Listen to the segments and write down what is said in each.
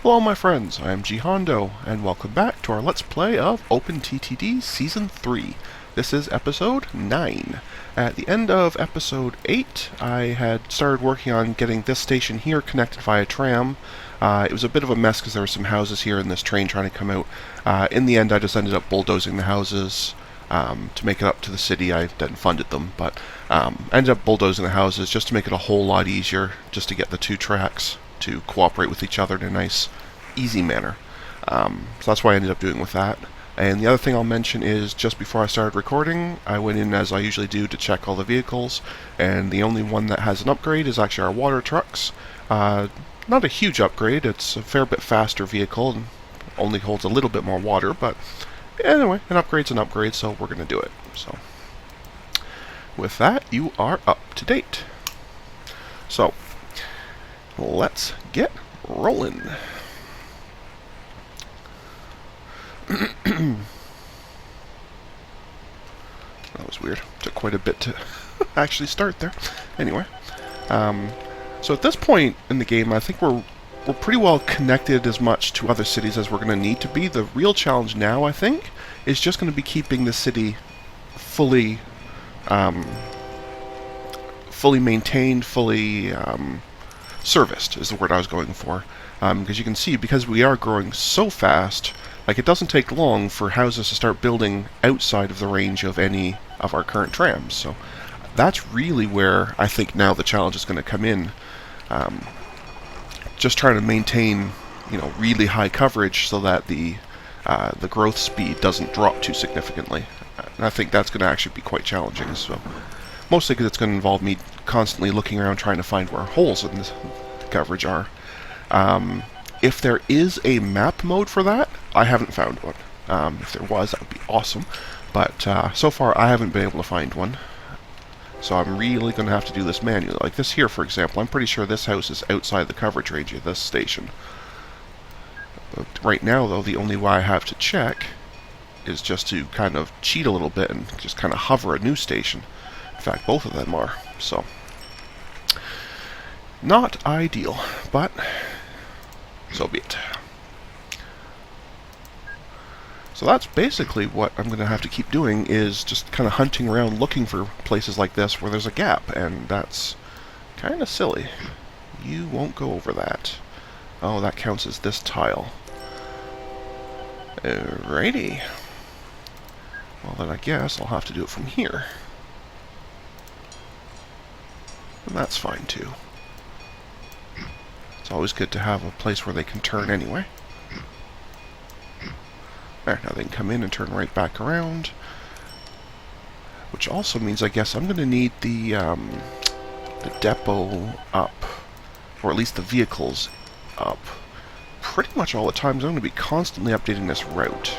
Hello my friends, I am G Hondo, and welcome back to our Let's Play of OpenTTD Season 3. This is Episode 9. At the end of Episode 8, I had started working on getting this station here connected via tram. It was a bit of a mess because there were some houses here and this train trying to come out. In the end, I just ended up bulldozing the houses to make it up to the city. I then funded them, but ended up bulldozing the houses just to make it a whole lot easier, just to get the two tracks to cooperate with each other in a nice, easy manner. So that's what I ended up doing with that. And the other thing I'll mention is, just before I started recording, I went in as I usually do to check all the vehicles, and the only one that has an upgrade is actually our water trucks. Not a huge upgrade, it's a fair bit faster vehicle, and only holds a little bit more water, but anyway, an upgrade's an upgrade, so we're going to do it. So, with that, you are up to date. So, let's get rolling. That was weird. Took quite a bit to actually start there. Anyway, so at this point in the game, I think we're pretty well connected as much to other cities as we're going to need to be. The real challenge now, I think, is just going to be keeping the city fully maintained, fully serviced is the word I was going for. Because you can see, because we are growing so fast, like, it doesn't take long for houses to start building outside of the range of any of our current trams. So that's really where I think now the challenge is going to come in. Just trying to maintain, really high coverage so that the growth speed doesn't drop too significantly. And I think that's going to actually be quite challenging. So mostly because it's going to involve me constantly looking around trying to find where holes in this coverage are. If there is a map mode for that, I haven't found one. If there was, that would be awesome. But so far, I haven't been able to find one. So I'm really going to have to do this manually. Like this here, for example, I'm pretty sure this house is outside the coverage range of this station. But right now, though, the only way I have to check is just to kind of cheat a little bit and just kind of hover a new station. In fact, both of them are. So, not ideal, but so be it. So that's basically what I'm going to have to keep doing, is just kind of hunting around looking for places like this where there's a gap, and that's kind of silly. You won't go over that. Oh, that counts as this tile. Alrighty. Well, then I guess I'll have to do it from here. And that's fine too. It's always good to have a place where they can turn anyway. There, now they can come in and turn right back around. Which also means, I guess, I'm going to need the depot up, or at least the vehicles up, pretty much all the time. So I'm going to be constantly updating this route.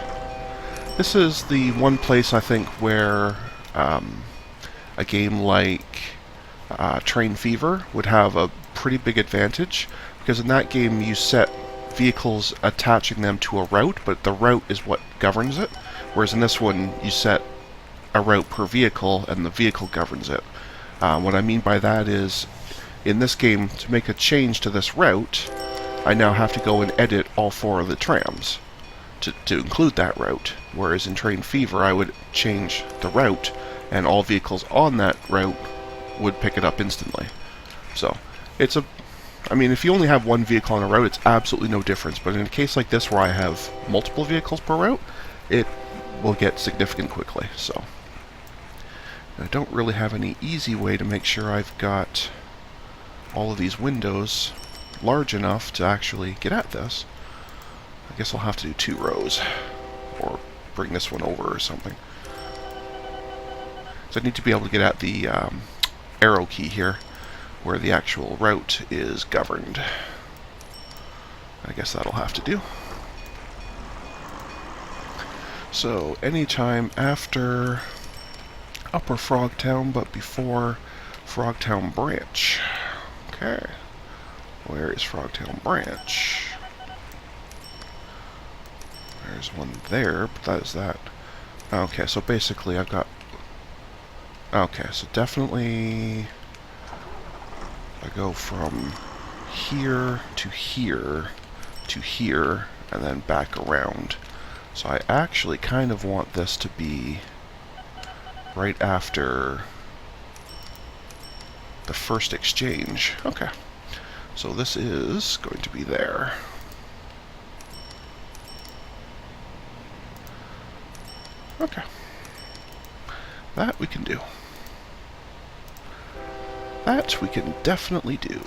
This is the one place, I think, where a game like Train Fever would have a pretty big advantage, because in that game you set vehicles attaching them to a route, but the route is what governs it, whereas in this one you set a route per vehicle and the vehicle governs it. What I mean by that is, in this game, to make a change to this route, I now have to go and edit all 4 of the trams to include that route, whereas in Train Fever I would change the route and all vehicles on that route would pick it up instantly. So it's if you only have one vehicle on a route, it's absolutely no difference. But in a case like this where I have multiple vehicles per route, it will get significant quickly. So I don't really have any easy way to make sure I've got all of these windows large enough to actually get at this. I guess I'll have to do 2 rows, or bring this one over or something. So I need to be able to get at the arrow key here, where the actual route is governed. I guess that'll have to do. So, anytime after Upper Frogtown, but before Frogtown Branch. Okay. Where is Frogtown Branch? There's one there, but that is that. Okay, so basically I've got... Okay, so definitely... I go from here to here to here and then back around. So I actually kind of want this to be right after the first exchange. Okay. So this is going to be there. Okay. That we can do. That we can definitely do.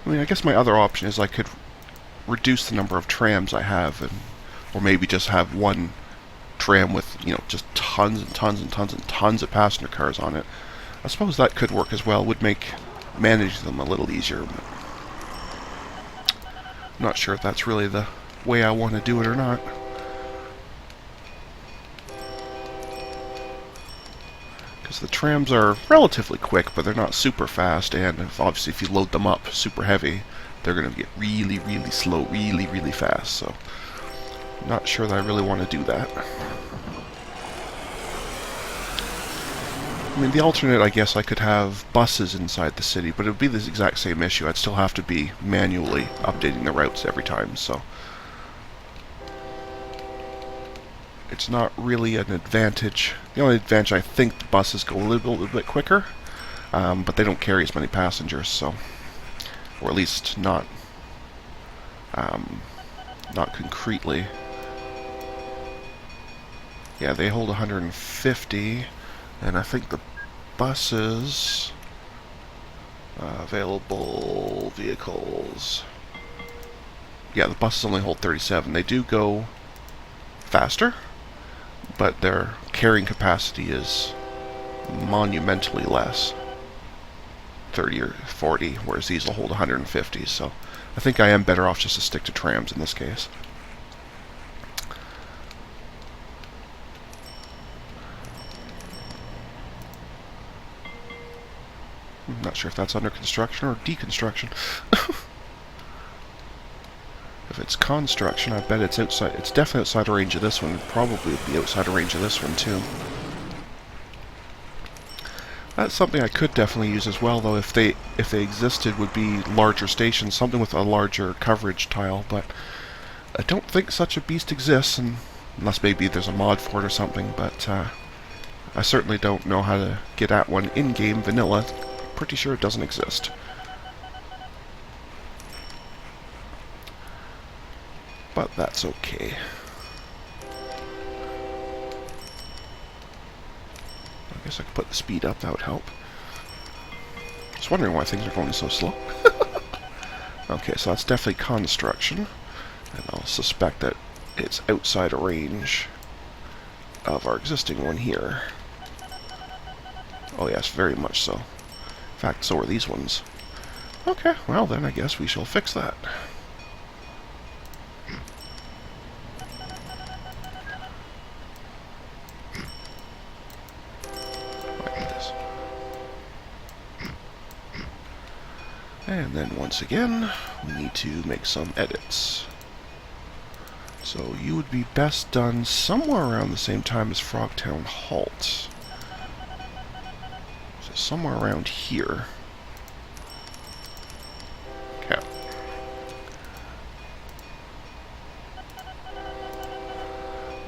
I mean, I guess my other option is I could reduce the number of trams I have, or maybe just have one tram with, just tons and tons and tons and tons of passenger cars on it. I suppose that could work as well. Would make managing them a little easier. But I'm not sure if that's really the way I want to do it or not. Because the trams are relatively quick, but they're not super fast, and obviously if you load them up super heavy, they're going to get really, really slow, really, really fast. So I'm not sure that I really want to do that. I mean, the alternate, I guess I could have buses inside the city, but it would be the exact same issue. I'd still have to be manually updating the routes every time, so it's not really an advantage. The only advantage, I think, the buses go a little bit quicker, but they don't carry as many passengers, so, or at least not concretely. Yeah, they hold 150. And I think the buses, available vehicles, yeah, the buses only hold 37. They do go faster, but their carrying capacity is monumentally less, 30 or 40, whereas these will hold 150. So I think I am better off just to stick to trams in this case. I'm not sure if that's under construction or deconstruction. If it's construction, I bet it's outside. It's definitely outside of range of this one. Probably would be outside of range of this one too. That's something I could definitely use as well, though. If they existed, would be larger stations, something with a larger coverage tile. But I don't think such a beast exists, unless maybe there's a mod for it or something. But I certainly don't know how to get at one in-game vanilla. Pretty sure it doesn't exist. But that's okay. I guess I could put the speed up, that would help. Just wondering why things are going so slow. Okay, so that's definitely construction. And I'll suspect that it's outside of range of our existing one here. Oh yes, very much so. In fact, so are these ones. Okay, well then I guess we shall fix that. Like this. And then once again, we need to make some edits. So you would be best done somewhere around the same time as Frogtown Halt. Somewhere around here. Okay.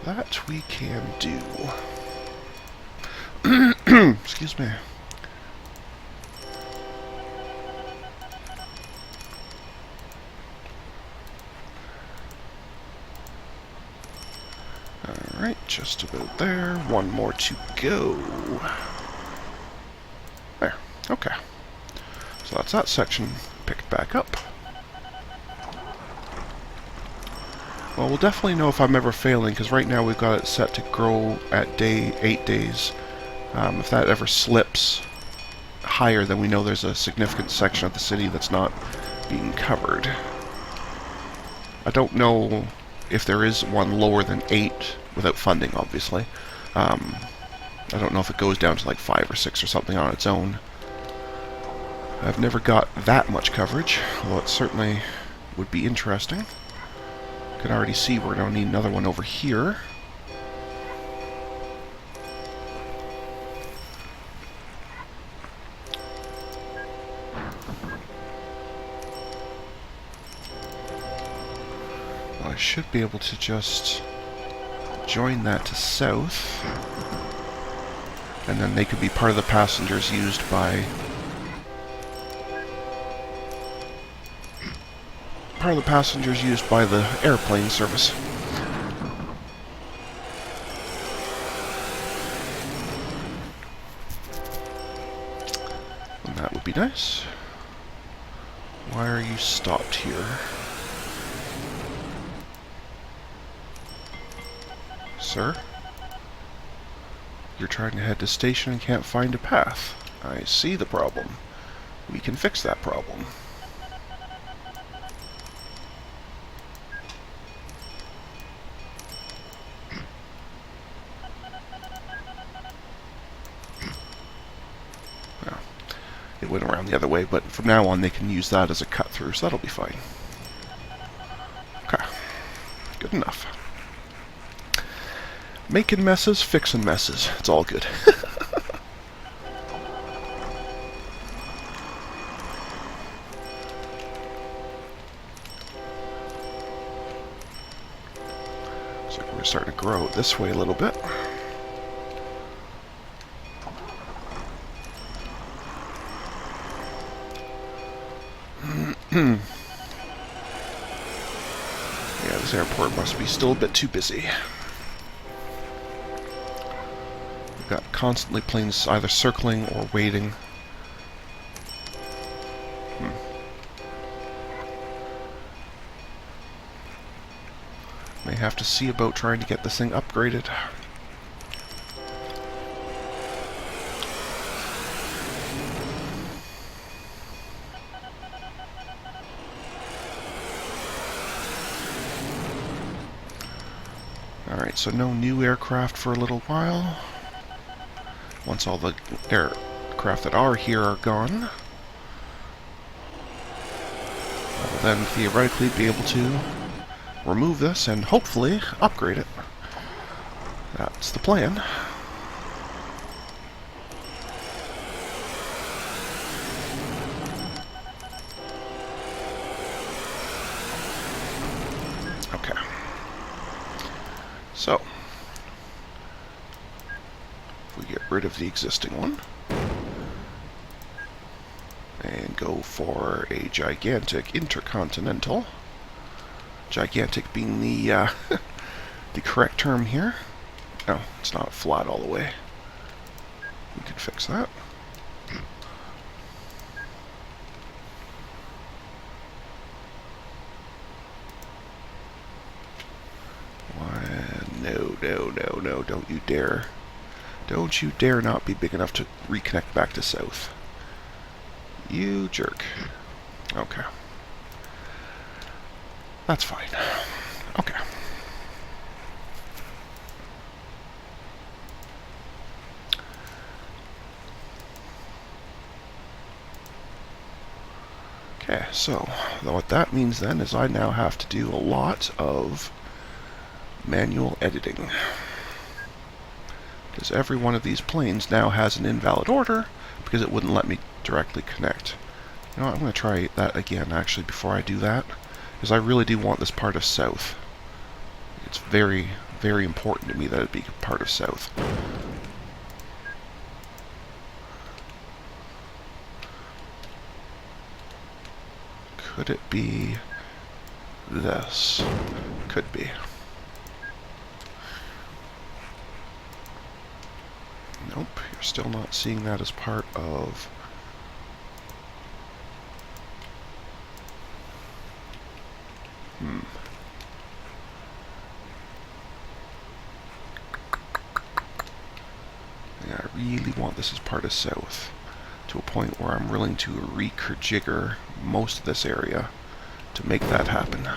That we can do. Excuse me. Alright, just about there. One more to go. There. Okay. So that's that section picked back up. Well, we'll definitely know if I'm ever failing, because right now we've got it set to grow at day 8 days. If that ever slips higher, then we know there's a significant section of the city that's not being covered. I don't know if there is one lower than 8 without funding, obviously. I don't know if it goes down to like 5 or 6 or something on its own. I've never got that much coverage, although it certainly would be interesting. Can already see we're going to need another one over here. I should be able to just join that to south, and then they could be part of the passengers used by the airplane service. And that would be nice. Why are you stopped here? Sir? You're trying to head to station and can't find a path. I see the problem. We can fix that problem. Well, it went around the other way, but from now on they can use that as a cut-through, so that'll be fine. Okay. Good enough. Making messes, fixing messes. It's all good. Looks like we're starting to grow this way a little bit. Yeah, this airport must be still a bit too busy. We've got constantly planes either circling or waiting. May have to see about trying to get this thing upgraded. Alright, so no new aircraft for a little while. Once all the aircraft that are here are gone, I'll then theoretically be able to remove this and hopefully upgrade it. That's the plan. Okay. So, if we get rid of the existing one and go for a gigantic intercontinental, gigantic being the the correct term here. No, it's not flat all the way. We can fix that. No, don't you dare. Don't you dare not be big enough to reconnect back to south. You jerk. Okay. That's fine. Okay. Okay, so what that means then is I now have to do a lot of manual editing. Because every one of these planes now has an invalid order because it wouldn't let me directly connect. You know what, I'm going to try that again actually before I do that, because I really do want this part of south. It's very, very important to me that it be part of south. Could it be this? Could be. Nope, you're still not seeing that as part of... Yeah, I really want this as part of south, to a point where I'm willing to re-jigger most of this area to make that happen.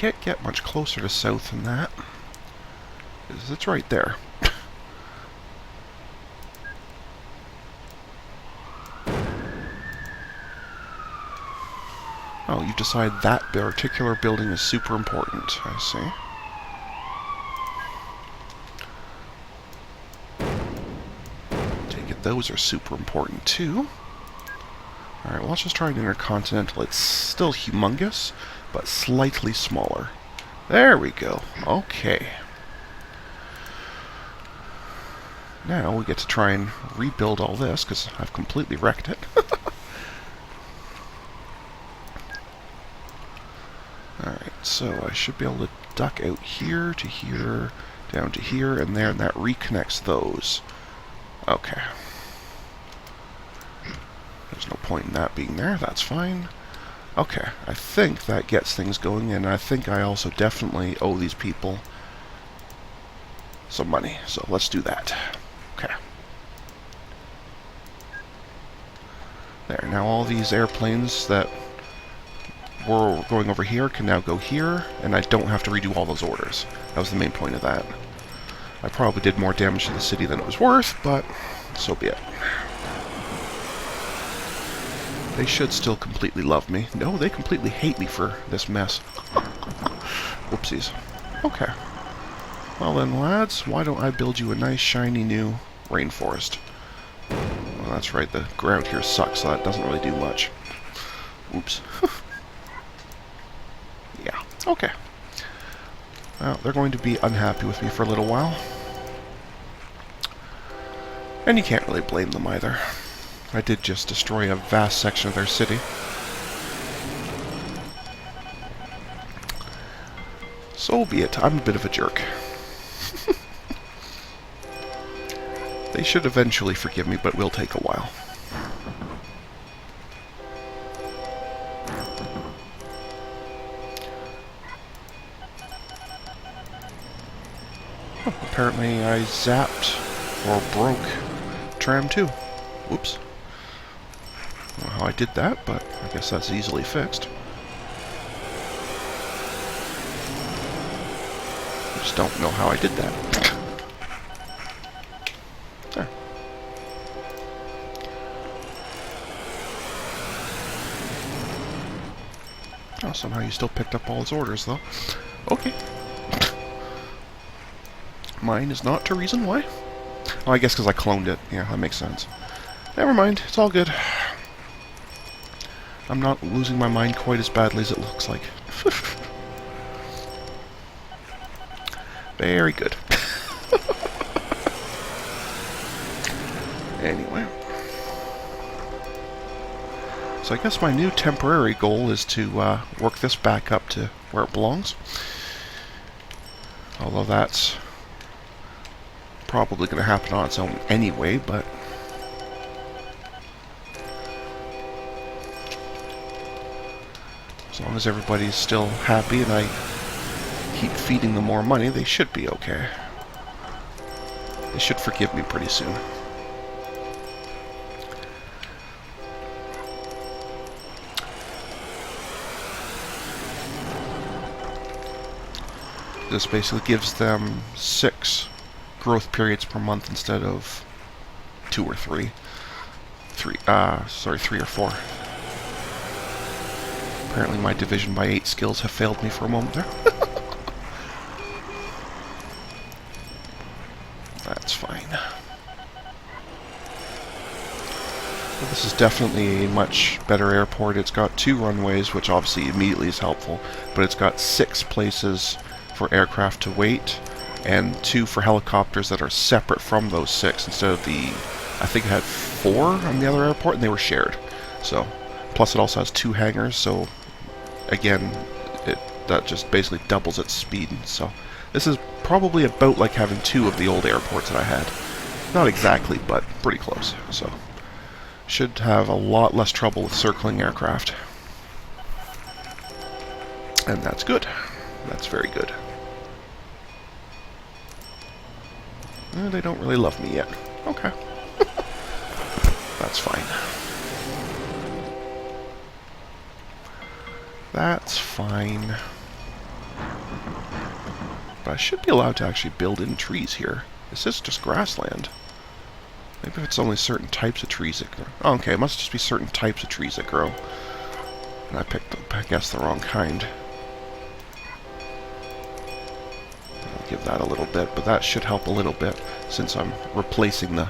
can't get much closer to south than that, because it's right there. Oh, you've decided that particular building is super important. I see. Take it those are super important too. Alright, well, let's just try an intercontinental. It's still humongous, but slightly smaller. There we go. Okay. Now we get to try and rebuild all this, because I've completely wrecked it. Alright, so I should be able to duck out here to here, down to here, and there, and that reconnects those. Okay. There's no point in that being there, that's fine. Okay, I think that gets things going, and I think I also definitely owe these people some money, so let's do that. Okay. There, now all these airplanes that were going over here can now go here, and I don't have to redo all those orders. That was the main point of that. I probably did more damage to the city than it was worth, but so be it. They should still completely love me. No, they completely hate me for this mess. Whoopsies. Okay. Well then, lads, why don't I build you a nice, shiny new rainforest? Well, that's right, the ground here sucks, so that doesn't really do much. Oops. Yeah, okay. Well, they're going to be unhappy with me for a little while. And you can't really blame them either. I did just destroy a vast section of their city. So be it. I'm a bit of a jerk. They should eventually forgive me, but it will take a while. Oh, apparently I zapped or broke tram 2. Whoops. I don't know how I did that, but I guess that's easily fixed. I just don't know how I did that. There. Oh, somehow you still picked up all his orders, though. Okay. Mine is not to reason why. Oh, I guess because I cloned it. Yeah, that makes sense. Never mind, it's all good. I'm not losing my mind quite as badly as it looks like. Very good. Anyway. So I guess my new temporary goal is to work this back up to where it belongs. Although that's probably going to happen on its own anyway, but as long as everybody's still happy and I keep feeding them more money, they should be okay. They should forgive me pretty soon. This basically gives them 6 growth periods per month instead of 2 or 3. 3 or 4. Apparently my division by 8 skills have failed me for a moment there. That's fine. Well, this is definitely a much better airport. It's got 2 runways, which obviously immediately is helpful, but it's got 6 places for aircraft to wait, and 2 for helicopters that are separate from those 6 instead of the, I think it had 4 on the other airport, and they were shared. So, plus it also has 2 hangars, so again, that just basically doubles its speed. So this is probably about like having 2 of the old airports that I had. Not exactly, but pretty close. So should have a lot less trouble with circling aircraft. And that's good. That's very good. They don't really love me yet. Okay. That's fine. That's fine. But I should be allowed to actually build in trees here. This is just grassland. Maybe if it's only certain types of trees that grow. Oh, okay, it must just be certain types of trees that grow. And I picked, I guess, the wrong kind. I'll give that a little bit, but that should help a little bit since I'm replacing the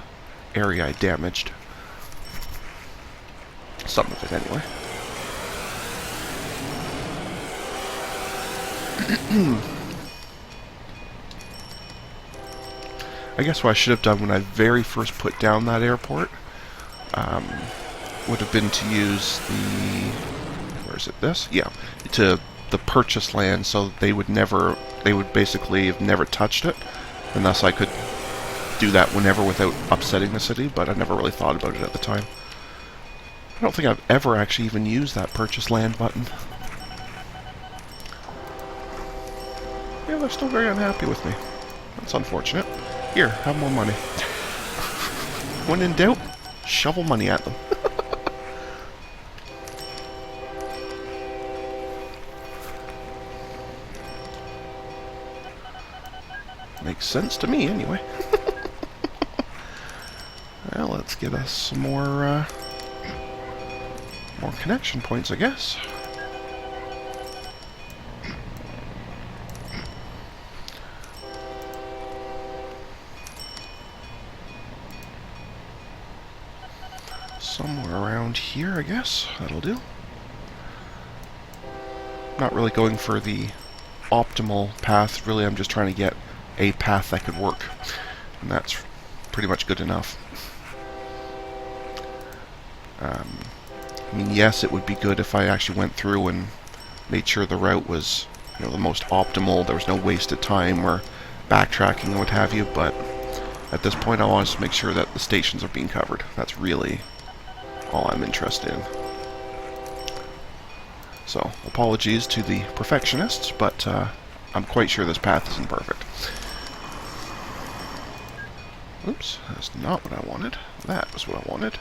area I damaged. Some of it, anyway. I guess what I should have done when I very first put down that airport would have been to use the... Where is it? This? Yeah. To the purchase land so that they would never... They would basically have never touched it. And thus I could do that whenever without upsetting the city, but I never really thought about it at the time. I don't think I've ever actually even used that purchase land button. Yeah, they're still very unhappy with me. That's unfortunate. Here, have more money. When in doubt, shovel money at them. Makes sense to me, anyway. Well, let's get us some more connection points, I guess. Somewhere around here, I guess. That'll do. Not really going for the optimal path. Really, I'm just trying to get a path that could work. And that's pretty much good enough. I mean, yes, it would be good if I actually went through and made sure the route was, you know, the most optimal. There was no wasted time or backtracking and what have you, but at this point I want to make sure that the stations are being covered. That's really all I'm interested in. So, apologies to the perfectionists, but I'm quite sure this path isn't perfect. Oops, that's not what I wanted. That was what I wanted.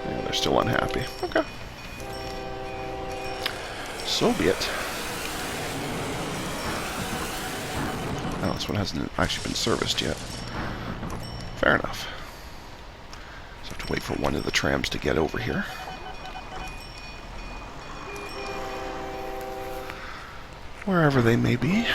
Yeah, they're still unhappy. Okay. So be it. Well, this one hasn't actually been serviced yet. Fair enough. So I have to wait for one of the trams to get over here. Wherever they may be.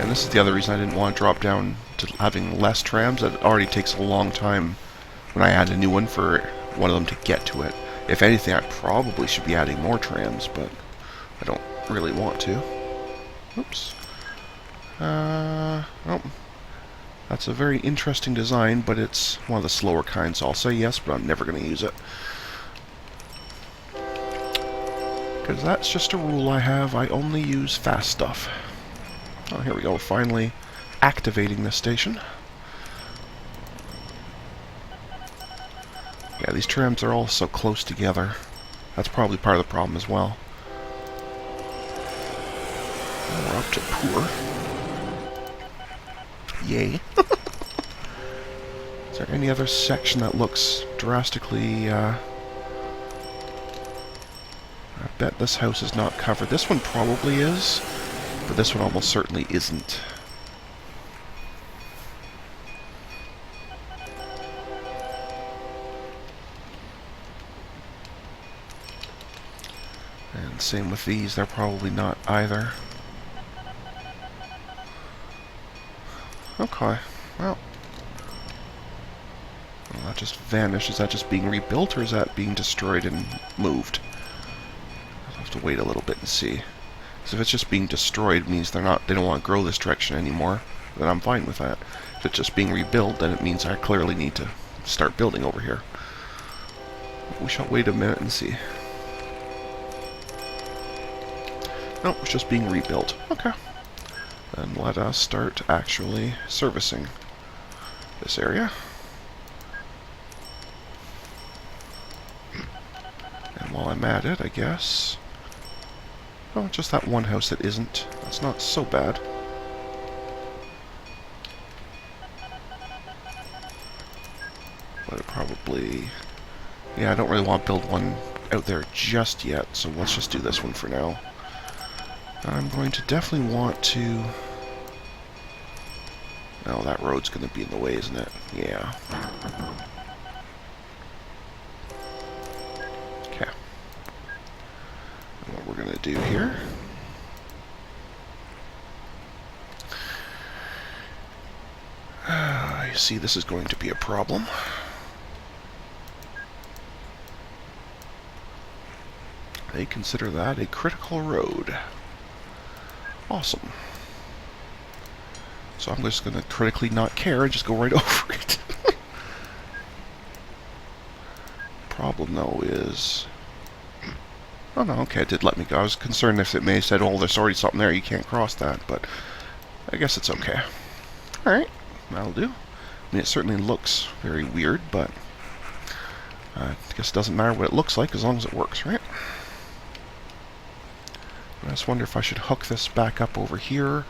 And this is the other reason I didn't want to drop down to having less trams. It already takes a long time when I add a new one for one of them to get to it. If anything, I probably should be adding more trams, but I don't really want to. Oops. Oh. That's a very interesting design, but it's one of the slower kinds. So I'll say yes, but I'm never going to use it. Because that's just a rule I have. I only use fast stuff. Oh, here we go. Finally activating this station. Yeah, these trams are all so close together. That's probably part of the problem as well. We're up to poor. Yay. Is there any other section that looks drastically... I bet this house is not covered. This one probably is, but this one almost certainly isn't. And same with these, they're probably not either. Okay, well. Well, that just vanished. Is that just being rebuilt, or is that being destroyed and moved? I'll have to wait a little bit and see. Because if it's just being destroyed, it means they don't want to grow this direction anymore. Then I'm fine with that. If it's just being rebuilt, then it means I clearly need to start building over here. We shall wait a minute and see. Nope, it's just being rebuilt. Okay. Then let us start actually servicing this area. And while I'm I'm at it, I guess. Oh, just that one house that isn't. That's not so bad. But it probably... Yeah, I don't really want to build one out there just yet, so let's just do this one for now. I'm going to definitely want to... Oh, that road's going to be in the way, isn't it? Yeah. Okay. And what we're going to do here... I see this is going to be a problem. They consider that a critical road. Awesome. So I'm just going to critically not care and just go right over it. Problem, though, is... Oh, no, okay, it did let me go. I was concerned if it may have said, oh, there's already something there, you can't cross that, but I guess it's okay. Alright, that'll do. I mean, it certainly looks very weird, but I guess it doesn't matter what it looks like as long as it works, right? I just wonder if I should hook this back up over here,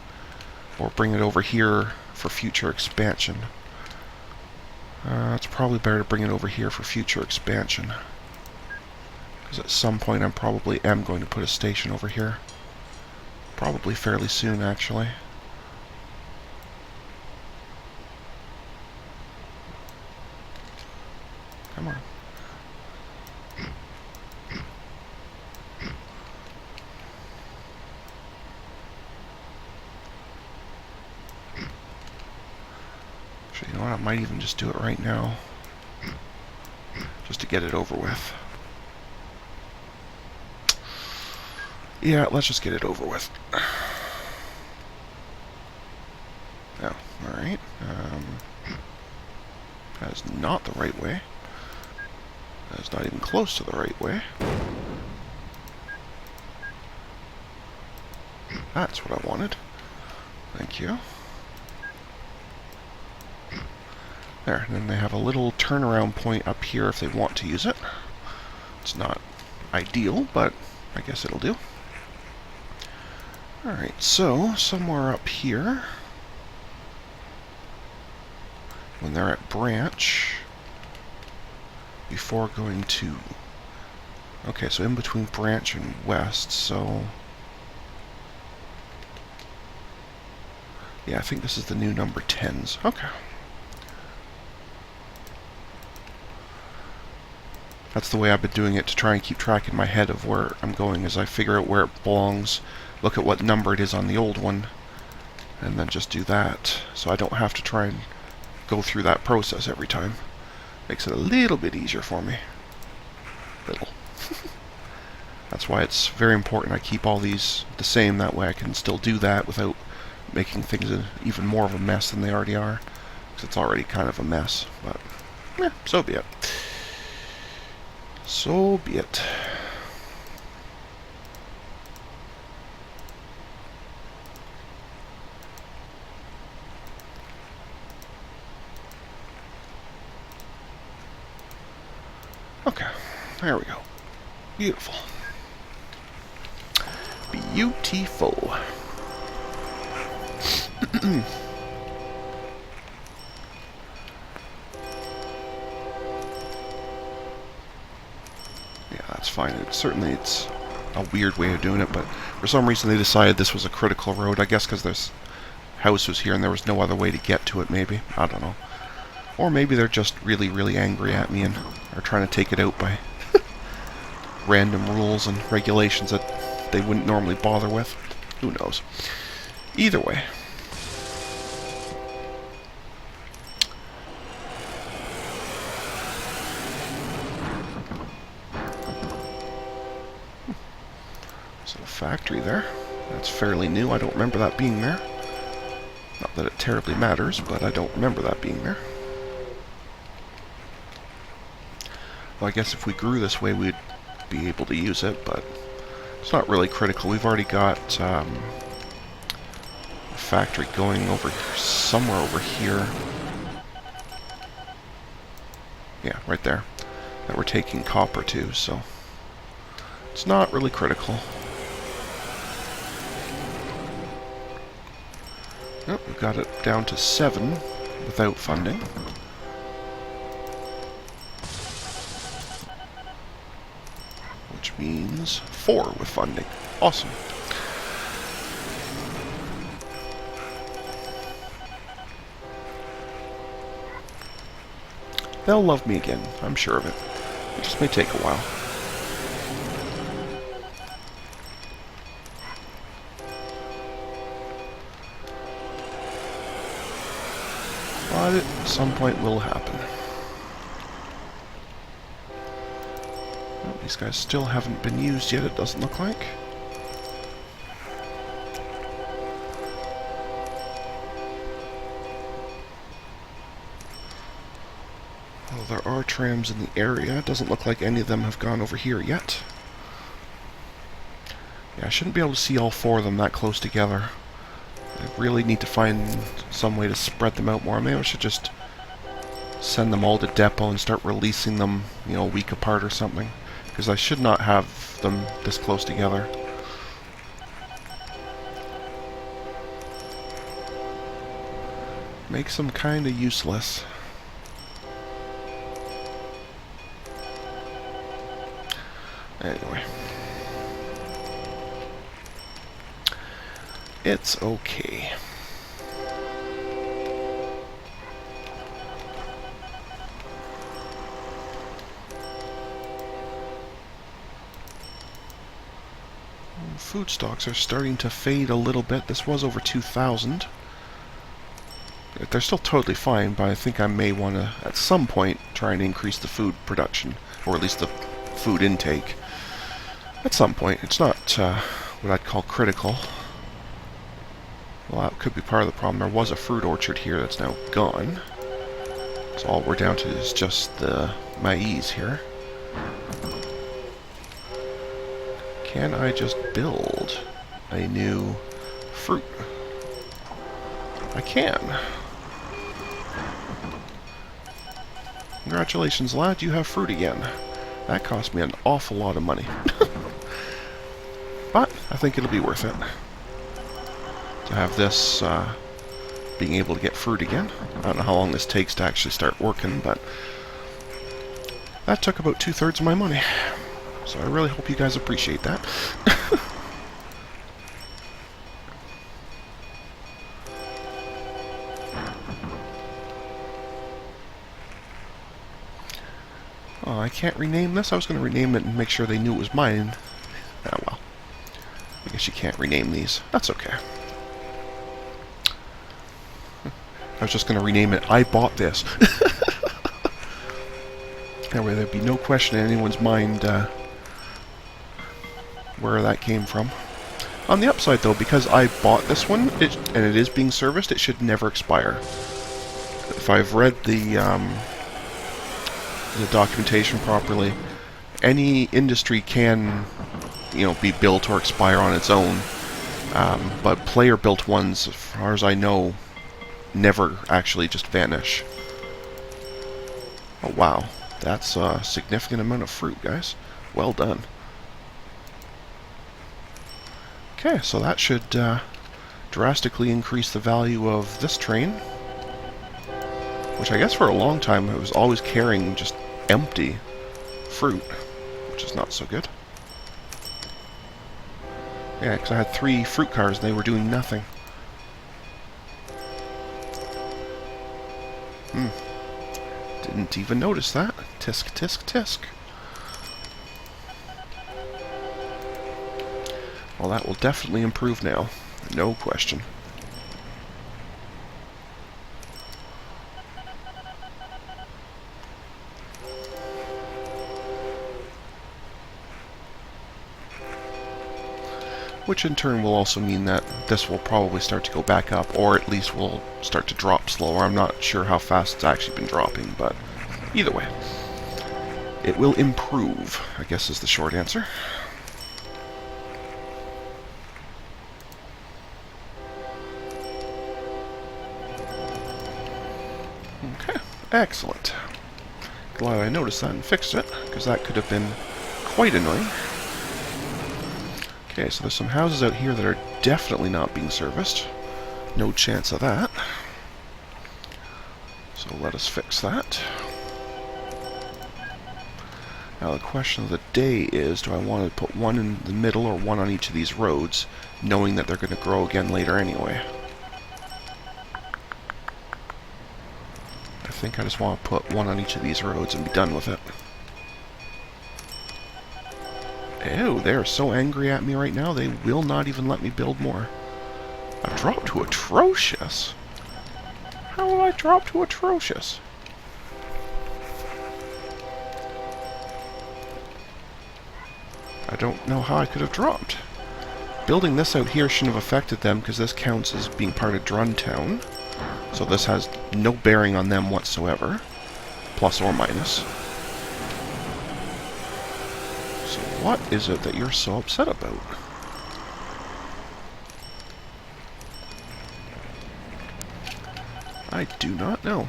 or bring it over here for future expansion. It's probably better to bring it over here for future expansion. Because at some point I probably am going to put a station over here. Probably fairly soon, actually. Come on. Actually, you know what? I might even just do it right now. Just to get it over with. Yeah, let's just get it over with. Oh, alright. That is not the right way. That is not even close to the right way. That's what I wanted. Thank you. There, and then they have a little turnaround point up here if they want to use it. It's not ideal, but I guess it'll do. Alright, so somewhere up here, when they're at branch, before going to... Okay, so in between branch and west, so... Yeah, I think this is the new number 10s. Okay. That's the way I've been doing it to try and keep track in my head of where I'm going, as I figure out where it belongs, look at what number it is on the old one, and then just do that, so I don't have to try and go through that process every time. Makes it a little bit easier for me. Little. That's why it's very important I keep all these the same, that way I can still do that without making things even more of a mess than they already are, because it's already kind of a mess, but yeah, so be it. So be it. Okay, there we go. Beautiful. Beautiful. Yeah, that's fine. It's a weird way of doing it, but for some reason they decided this was a critical road. I guess because this house was here and there was no other way to get to it, maybe. I don't know. Or maybe they're just really, really angry at me and are trying to take it out by random rules and regulations that they wouldn't normally bother with. Who knows? Either way. So the factory there. That's fairly new. I don't remember that being there. Not that it terribly matters, but I don't remember that being there. Well, I guess if we grew this way, we'd be able to use it, but it's not really critical. We've already got a factory going over somewhere over here. Yeah, right there. That we're taking copper to, so It's not really critical. Oh, we've got it down to 7 without funding. Which means 4 with funding. Awesome. They'll love me again, I'm sure of it. It just may take a while. But it, at some point, will happen. Well, these guys still haven't been used yet, it doesn't look like. Well, there are trams in the area. It doesn't look like any of them have gone over here yet. Yeah, I shouldn't be able to see all 4 of them that close together. I really need to find some way to spread them out more. Maybe I should just send them all to depot and start releasing them, you know, a week apart or something. Because I should not have them this close together. Makes them kind of useless. Anyway. It's okay. Food stocks are starting to fade a little bit. This was over 2,000. They're still totally fine, but I think I may want to, at some point, try and increase the food production, or at least the food intake. At some point. It's not what I'd call critical. Well, that could be part of the problem. There was a fruit orchard here that's now gone. So all we're down to is just the maize here. Can I just build a new fruit? I can. Congratulations, lad, you have fruit again. That cost me an awful lot of money. But I think it'll be worth it to have this being able to get fruit again. I don't know how long this takes to actually start working, but that took about 2/3 of my money. So I really hope you guys appreciate that. Oh, I can't rename this? I was going to rename it and make sure they knew it was mine. Ah, well. I guess you can't rename these. That's okay. I was just going to rename it, I bought this. That way there'd be no question in anyone's mind where that came from. On the upside though, because I bought this one, and it is being serviced, it should never expire. If I've read the documentation properly, any industry can, you know, be built or expire on its own, but player-built ones, as far as I know, never actually just vanish. Oh wow, that's a significant amount of fruit, guys. Well done. Okay, so that should drastically increase the value of this train, which I guess for a long time it was always carrying just empty fruit, which is not so good. Yeah, because I had 3 fruit cars and they were doing nothing. Didn't even notice that. Tisk, tisk, tisk. Well, that will definitely improve now. No question. Which in turn will also mean that this will probably start to go back up, or at least will start to drop slower. I'm not sure how fast it's actually been dropping, but either way, it will improve, I guess is the short answer. Okay, excellent. Glad I noticed that and fixed it, because that could have been quite annoying. Okay, so there's some houses out here that are definitely not being serviced. No chance of that. So let us fix that. Now the question of the day is, do I want to put one in the middle or one on each of these roads, knowing that they're going to grow again later anyway? I think I just want to put one on each of these roads and be done with it. Ew, they're so angry at me right now, they will not even let me build more. I've dropped to atrocious. How will I drop to atrocious? I don't know how I could have dropped. Building this out here shouldn't have affected them because this counts as being part of Druntown. So this has no bearing on them whatsoever. Plus or minus. So what is it that you're so upset about? I do not know.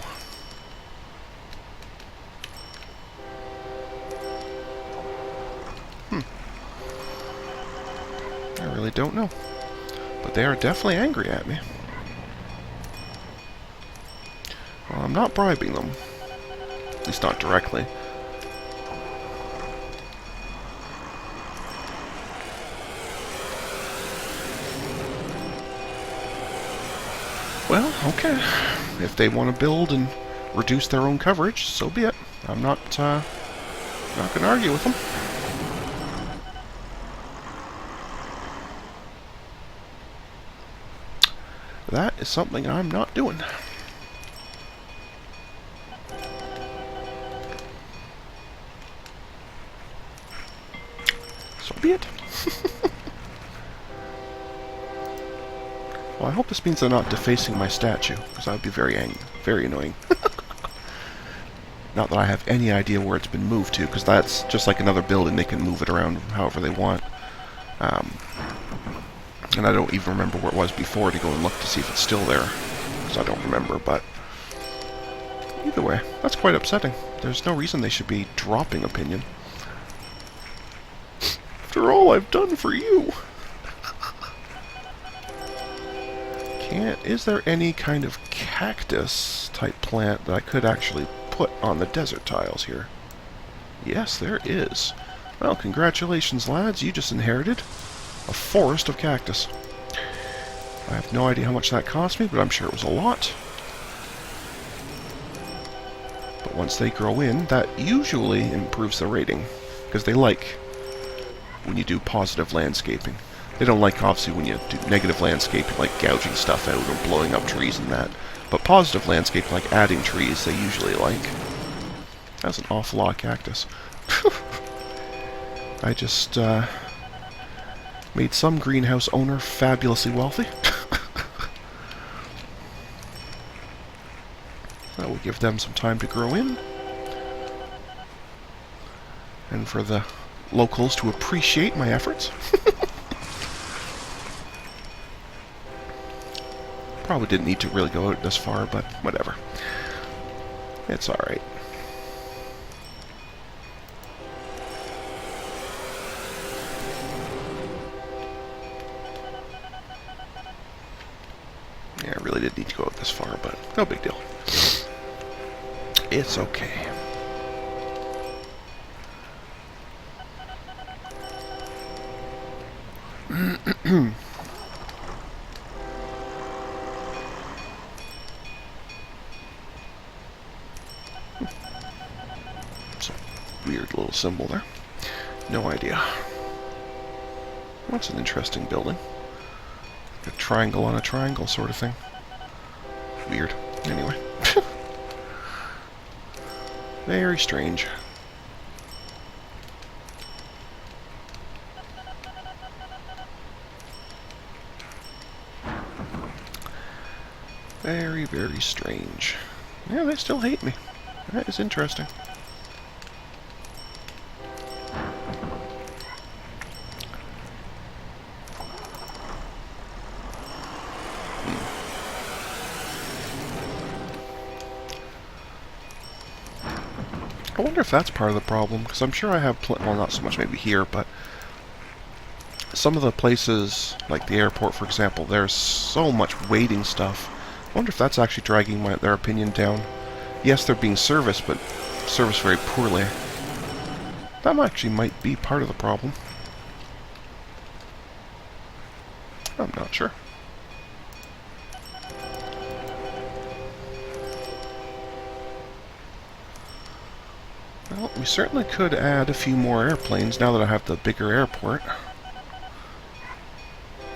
I really don't know. But they are definitely angry at me. Well, I'm not bribing them. At least not directly. Well, okay. If they want to build and reduce their own coverage, so be it. I'm not going to argue with them. That is something I'm not doing. So be it. Well, I hope this means they're not defacing my statue, because that would be very annoying. Not that I have any idea where it's been moved to, because that's just like another building. They can move it around however they want. And I don't even remember where it was before to go and look to see if it's still there, because I don't remember, but either way, that's quite upsetting. There's no reason they should be dropping opinion. After all I've done for you! Is there any kind of cactus type plant that I could actually put on the desert tiles here? Yes, there is. Well, congratulations, lads. You just inherited a forest of cactus. I have no idea how much that cost me, but I'm sure it was a lot. But once they grow in, that usually improves the rating, because they like when you do positive landscaping. They don't like, obviously, when you do negative landscaping, like gouging stuff out or blowing up trees and that. But positive landscaping, like adding trees, they usually like. That's an awful lot of cactus. I just made some greenhouse owner fabulously wealthy. That will give them some time to grow in. And for the locals to appreciate my efforts. Probably didn't need to really go out this far, but whatever. It's alright. Yeah, I really didn't need to go out this far, but no big deal. It's okay. Weird little symbol there. No idea. What's an interesting building? A triangle on a triangle sort of thing. Weird. Anyway. Very strange. Very, very strange. Yeah, they still hate me. That is interesting. I wonder if that's part of the problem, because I'm sure I have well, not so much maybe here, but Some of the places, like the airport for example, there's so much waiting stuff. I wonder if that's actually dragging their opinion down. Yes, they're being serviced, but serviced very poorly. That actually might be part of the problem. I'm not sure. Well, we certainly could add a few more airplanes now that I have the bigger airport.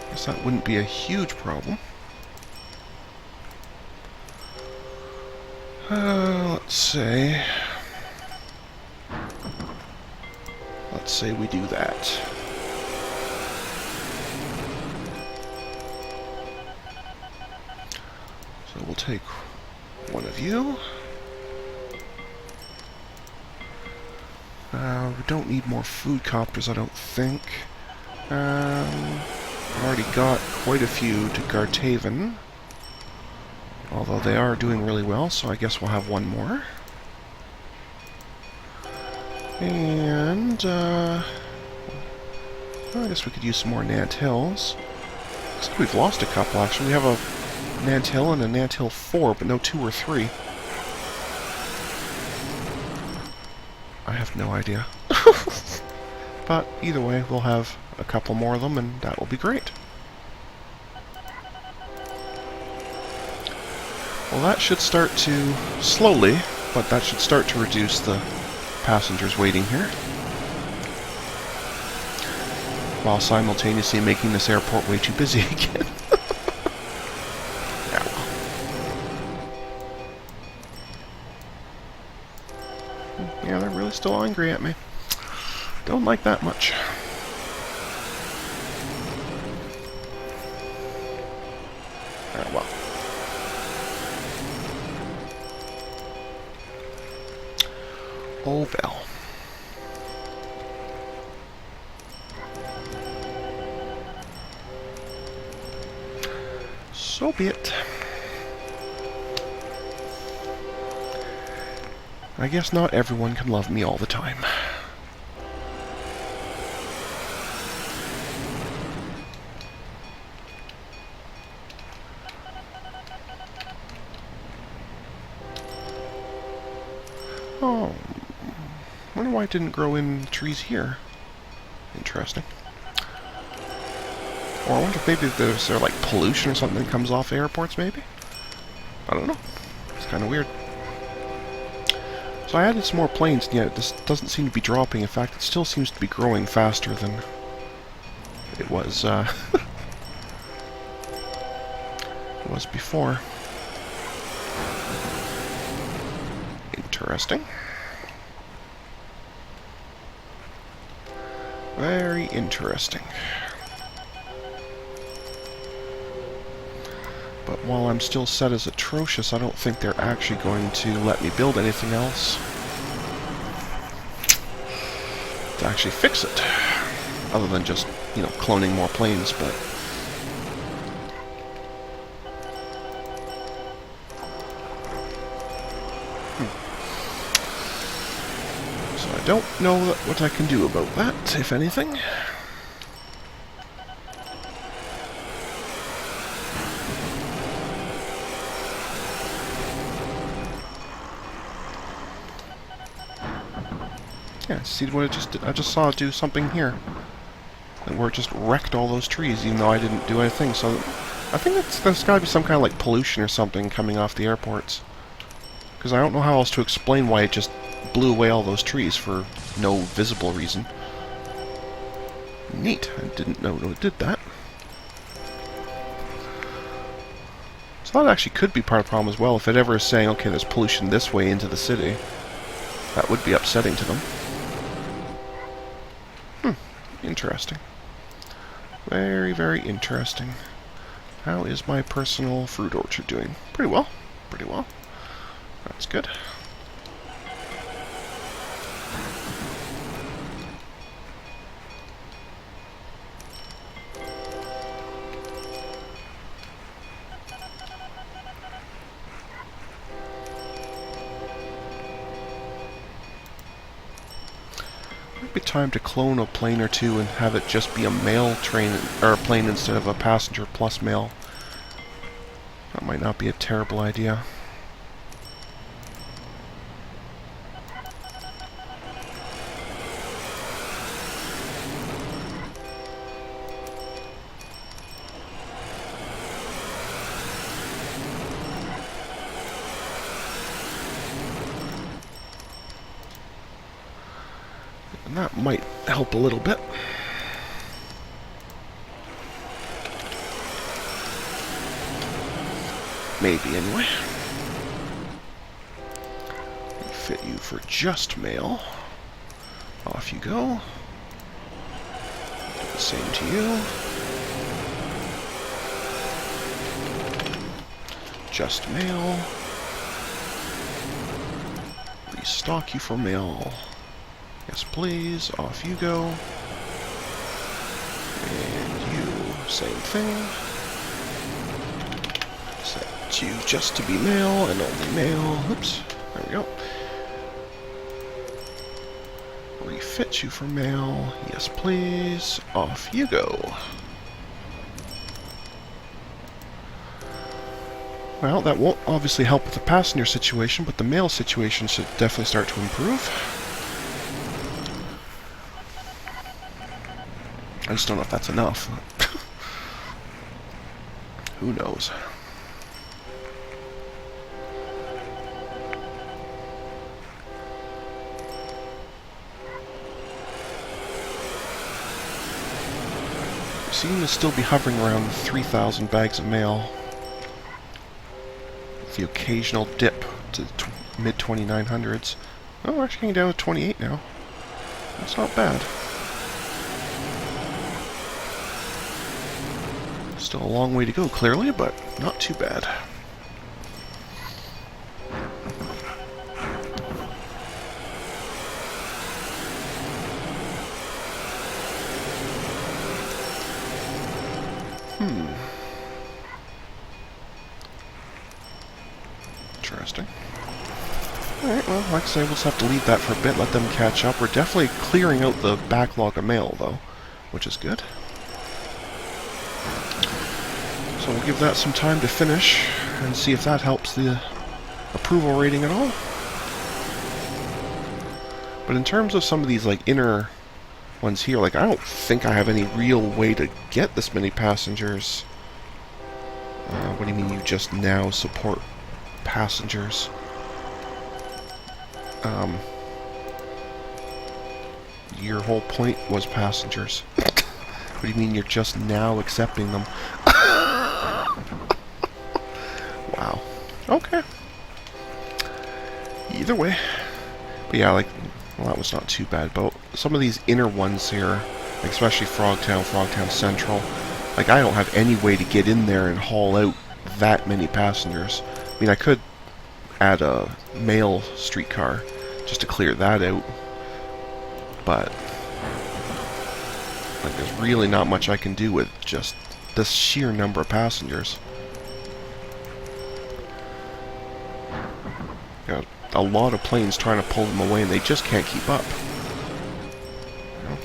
Guess that wouldn't be a huge problem. Let's say we do that. So we'll take one of you. We don't need more food copters, I don't think. I've already got quite a few to Gartaven. Although they are doing really well, so I guess we'll have one more. And, I guess we could use some more Nant Hills. Looks like we've lost a couple, actually. We have a Nant Hill and a Nant Hill 4, but no 2 or 3. I have no idea. But either way, we'll have a couple more of them, and that will be great. Well, that should start to, slowly, but that should start to reduce the passengers waiting here, while simultaneously making this airport way too busy again. Yeah, well. Yeah, they're really still angry at me. Don't like that much. Well. Oh, well. So be it. I guess not everyone can love me all the time. Oh, wonder why it didn't grow in trees here. Interesting. Or I wonder if maybe there's like pollution or something that comes off airports, maybe? I don't know. It's kind of weird. So I added some more planes, and yet this doesn't seem to be dropping. In fact, it still seems to be growing faster than it was, it was before. Interesting. Very interesting. But while I'm still set as atrocious, I don't think they're actually going to let me build anything else to actually fix it. Other than just, you know, cloning more planes, but... So I don't know what I can do about that, if anything. Yeah, see what I just saw it do something here. Where it just wrecked all those trees, even though I didn't do anything. So I think there's got to be some kind of like pollution or something coming off the airports. Because I don't know how else to explain why it just blew away all those trees for no visible reason. Neat. I didn't know it did that. So that actually could be part of the problem as well. If it ever is saying, okay, there's pollution this way into the city, that would be upsetting to them. Interesting. Very, very interesting. How is my personal fruit orchard doing? Pretty well. Pretty well. That's good. Might be right time to clone a plane or two and have it just be a mail train or a plane instead of a passenger plus mail. That might not be a terrible idea. And that might help a little bit. Maybe, anyway. Fit you for just mail. Off you go. Do the same to you. Just mail. Restock you for mail. Yes, please. Off you go. And you, same thing. Set you just to be mail and only mail. Oops. There we go. Refit you for mail. Yes, please. Off you go. Well, that won't obviously help with the passenger situation, but the mail situation should definitely start to improve. I just don't know if that's enough. Who knows? We seem to still be hovering around 3,000 bags of mail. With the occasional dip to the mid-2900s. Oh, we're actually getting down to 28 now. That's not bad. Still a long way to go, clearly, but not too bad. Interesting. Alright, well, like I say, we'll just have to leave that for a bit, let them catch up. We're definitely clearing out the backlog of mail, though, which is good. So we'll give that some time to finish and see if that helps the approval rating at all. But in terms of some of these like inner ones here, like I don't think I have any real way to get this many passengers. What do you mean you just now support passengers? Your whole point was passengers. What do you mean you're just now accepting them? Wow. Okay. Either way. But yeah, like, well, that was not too bad. But some of these inner ones here, like especially Frogtown, Frogtown Central, like I don't have any way to get in there and haul out that many passengers. I mean, I could add a mail streetcar just to clear that out. But like, there's really not much I can do with just this sheer number of passengers. Got a lot of planes trying to pull them away, and they just can't keep up. You know?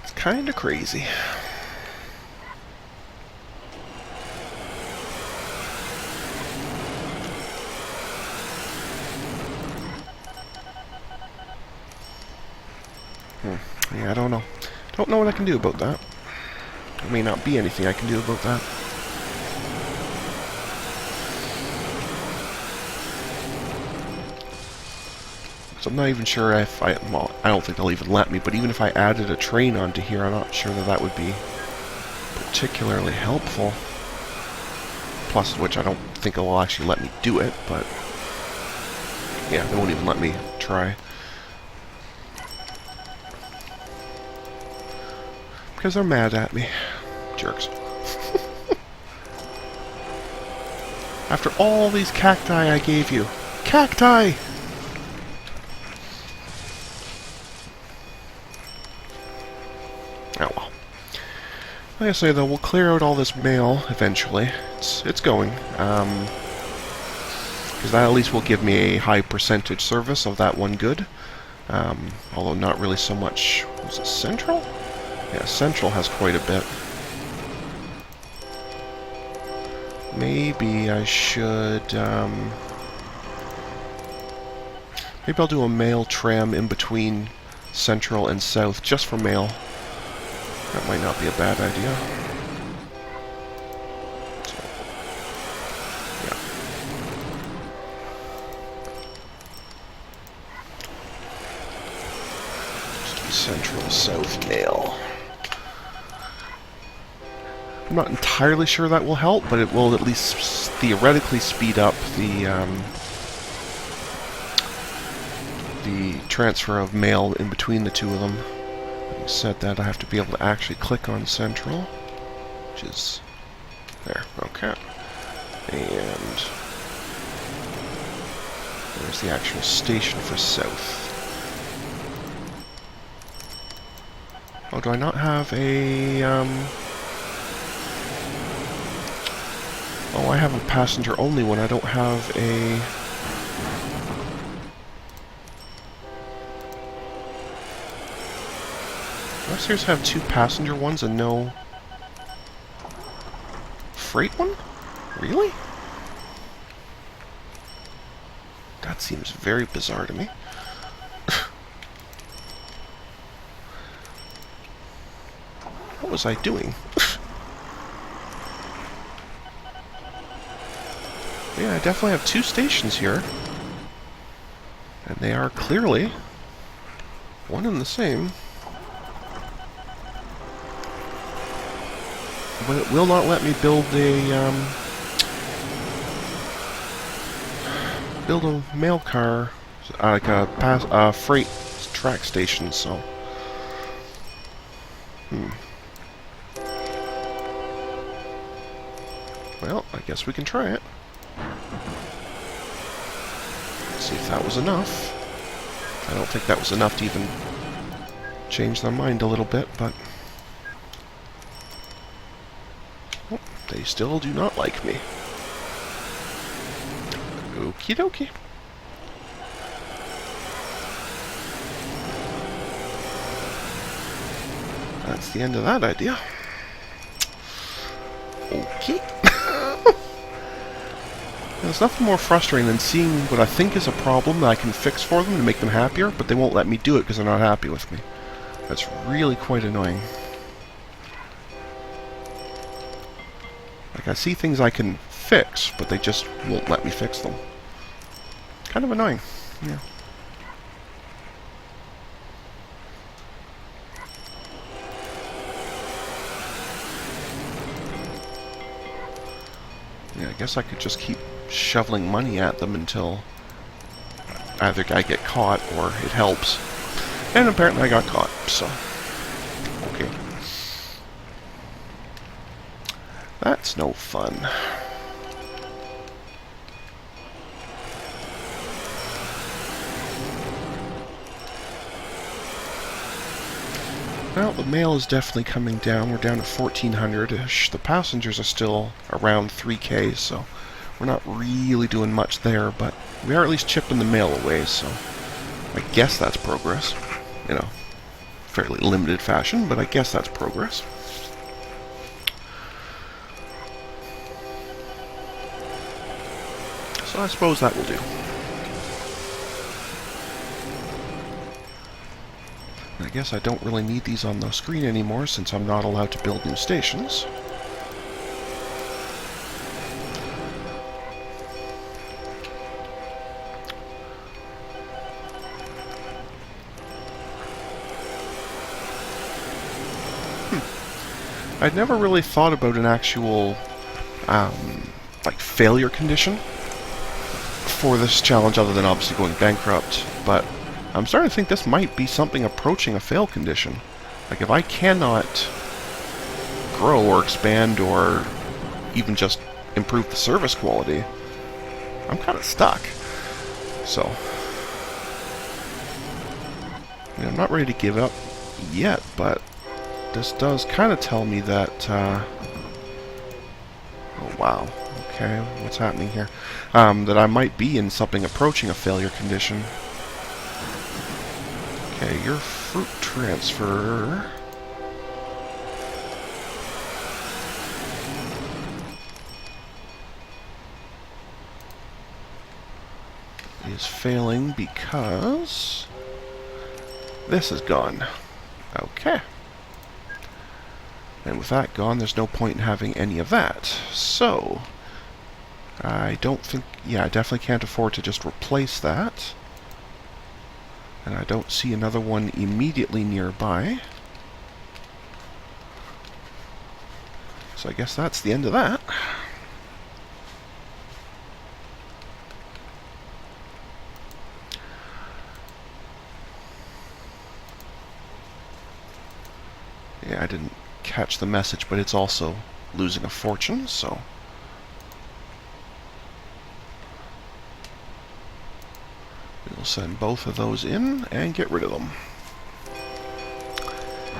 It's kind of crazy. Yeah, I don't know. Don't know what I can do about that. There may not be anything I can do about that. So I'm not even sure if well, I don't think they'll even let me, but even if I added a train onto here, I'm not sure that that would be particularly helpful. Plus, which I don't think it will actually let me do it, but yeah, they won't even let me try. Because they're mad at me. Jerks. After all these cacti I gave you. Cacti! Oh well. Like I say though, we'll clear out all this mail eventually. It's going. because that at least will give me a high percentage service of that one good. Although not really so much. Was it Central? Yeah, Central has quite a bit. Maybe I should... maybe I'll do a mail tram in between Central and South, just for mail. That might not be a bad idea. So, yeah. Central South mail. I'm not entirely sure that will help, but it will at least theoretically speed up the transfer of mail in between the two of them. Having said that, I have to be able to actually click on Central, which is there. Okay. And there's the actual station for South. Oh, do I not have a, oh, I have a passenger only one. I don't have a... Do I seriously have 2 passenger ones and no freight one? Really? That seems very bizarre to me. What was I doing? Yeah, I definitely have 2 stations here. And they are clearly one and the same. But it will not let me build a mail car, like a freight track station. So, well, I guess we can try it. Let's see if that was enough. I don't think that was enough to even change their mind a little bit, but. They still do not like me. Okie dokie. That's the end of that idea. Okay. There's nothing more frustrating than seeing what I think is a problem that I can fix for them to make them happier, but they won't let me do it because they're not happy with me. That's really quite annoying. Like, I see things I can fix, but they just won't let me fix them. Kind of annoying, yeah. Yeah, I guess I could just keep shoveling money at them until either I get caught or it helps. And apparently I got caught, so... okay. That's no fun. Well, the mail is definitely coming down. We're down to 1,400-ish. The passengers are still around 3K, so we're not really doing much there, but we are at least chipping the mail away, so I guess that's progress. You know, fairly limited fashion, but I guess that's progress. So I suppose that will do. I guess I don't really need these on the screen anymore since I'm not allowed to build new stations. I'd never really thought about an actual, like, failure condition for this challenge other than obviously going bankrupt, but I'm starting to think this might be something approaching a fail condition. Like, if I cannot grow or expand or even just improve the service quality, I'm kind of stuck. So, I mean, I'm not ready to give up yet, but this does kind of tell me that, oh wow, okay. Okay, what's happening here? That I might be in something approaching a failure condition. Okay, your fruit transfer... is failing because... this is gone. Okay. And with that gone, there's no point in having any of that. So... I don't think... yeah, I definitely can't afford to just replace that. And I don't see another one immediately nearby. So I guess that's the end of that. Yeah, I didn't catch the message, but it's also losing a fortune, so... we'll send both of those in and get rid of them.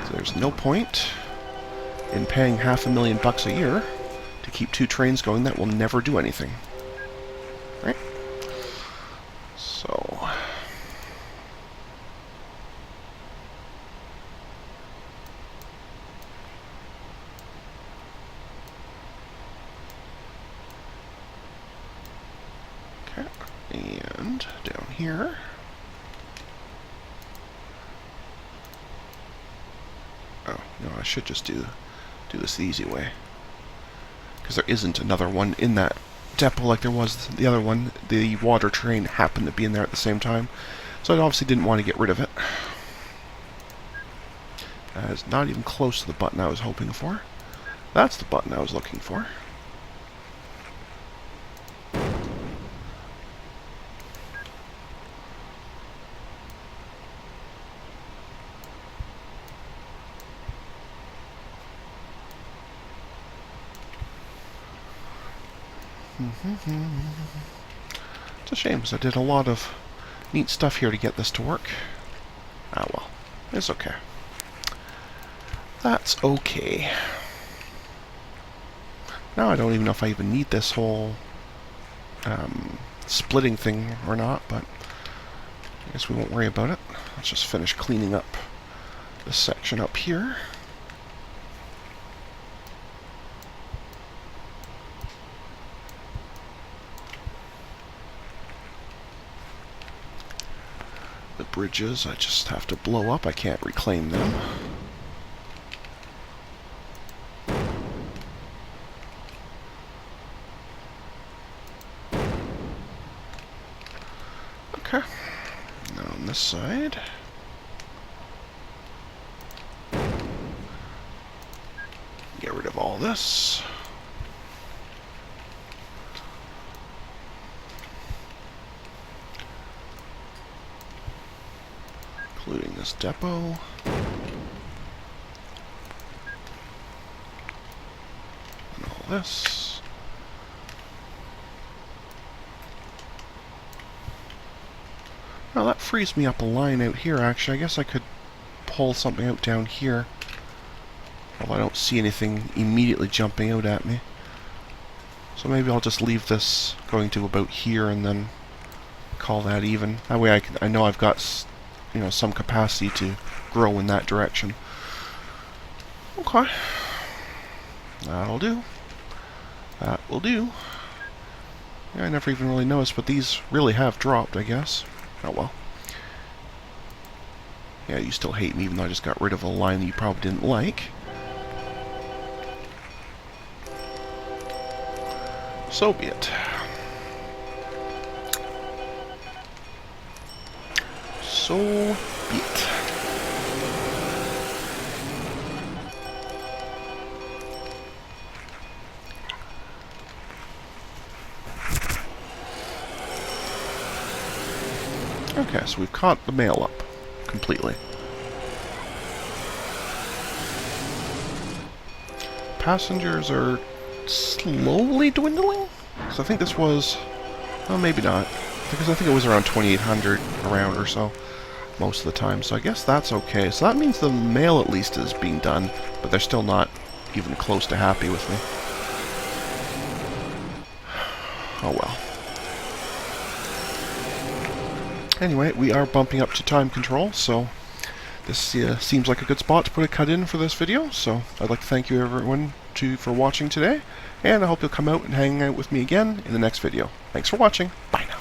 So there's no point in paying $500,000 a year to keep 2 trains going that will never do anything. Right? So... okay, and down here... oh, no, I should just do this the easy way. Because there isn't another one in that depot like there was the other one. The water train happened to be in there at the same time. So I obviously didn't want to get rid of it. It's not even close to the button I was hoping for. That's the button I was looking for. It's a shame, because I did a lot of neat stuff here to get this to work. Ah well, it's okay. That's okay. Now I don't even know if I even need this whole splitting thing or not, but I guess we won't worry about it. Let's just finish cleaning up this section up here. The bridges I just have to blow up. I can't reclaim them. Okay. Now on this side. Get rid of all this. Including this depot. And all this. Well, that frees me up a line out here, actually. I guess I could pull something out down here. Although I don't see anything immediately jumping out at me. So maybe I'll just leave this going to about here and then call that even. That way I know I've got, you know, some capacity to grow in that direction. Okay. That'll do. That will do. Yeah, I never even really noticed, but these really have dropped, I guess. Oh well. Yeah, you still hate me even though I just got rid of a line that you probably didn't like. So be it. So be it. Okay, so we've caught the mail up completely. Passengers are slowly dwindling? So I think this was... well, maybe not. Because I think it was around 2,800 around or so most of the time. So I guess that's okay. So that means the mail at least is being done, but they're still not even close to happy with me. Oh well. Anyway, we are bumping up to time control, so this seems like a good spot to put a cut in for this video. So I'd like to thank you everyone for watching today, and I hope you'll come out and hang out with me again in the next video. Thanks for watching. Bye now.